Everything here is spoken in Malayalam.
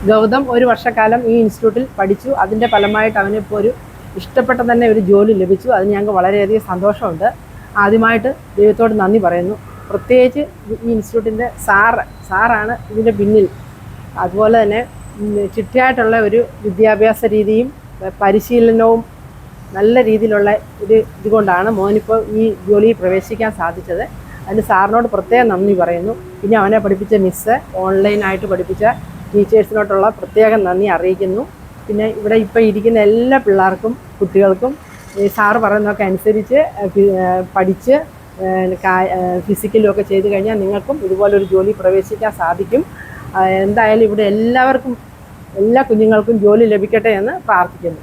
ഗൗതം ഒരു വർഷക്കാലം ഈ ഇൻസ്റ്റിറ്റ്യൂട്ടിൽ പഠിച്ചു. അതിൻ്റെ ഫലമായിട്ട് അവനിപ്പോൾ ഒരു ഇഷ്ടപ്പെട്ട തന്നെ ഒരു ജോലി ലഭിച്ചു. അതിന് ഞങ്ങൾക്ക് വളരെയധികം സന്തോഷമുണ്ട്. ആദ്യമായിട്ട് ദൈവത്തോട് നന്ദി പറയുന്നു. പ്രത്യേകിച്ച് ഈ ഇൻസ്റ്റിറ്റ്യൂട്ടിൻ്റെ സാറാണ് ഇതിൻ്റെ പിന്നിൽ. അതുപോലെ തന്നെ ചിട്ടയായിട്ടുള്ള ഒരു വിദ്യാഭ്യാസ രീതിയും പരിശീലനവും നല്ല രീതിയിലുള്ള ഒരു ഇതുകൊണ്ടാണ് മോനിപ്പോൾ ഈ ജോലിയിൽ പ്രവേശിക്കാൻ സാധിച്ചത്. അതിന് സാറിനോട് പ്രത്യേകം നന്ദി പറയുന്നു. പിന്നെ അവനെ പഠിപ്പിച്ച മിസ്സ്, ഓൺലൈനായിട്ട് പഠിപ്പിച്ച ടീച്ചേഴ്സിനോട്ടുള്ള പ്രത്യേകം നന്ദി അറിയിക്കുന്നു. പിന്നെ ഇവിടെ ഇപ്പോൾ ഇരിക്കുന്ന എല്ലാ പിള്ളേർക്കും കുട്ടികൾക്കും ഈ സാറ് പറയുന്നതൊക്കെ അനുസരിച്ച് പഠിച്ച് ഫിസിക്കലും ഒക്കെ ചെയ്ത് കഴിഞ്ഞാൽ നിങ്ങൾക്കും ഇതുപോലൊരു ജോലി പ്രവേശിക്കാൻ സാധിക്കും. എന്തായാലും ഇവിടെ എല്ലാവർക്കും, എല്ലാ കുഞ്ഞുങ്ങൾക്കും ജോലി ലഭിക്കട്ടെ എന്ന് പ്രാർത്ഥിക്കുന്നു.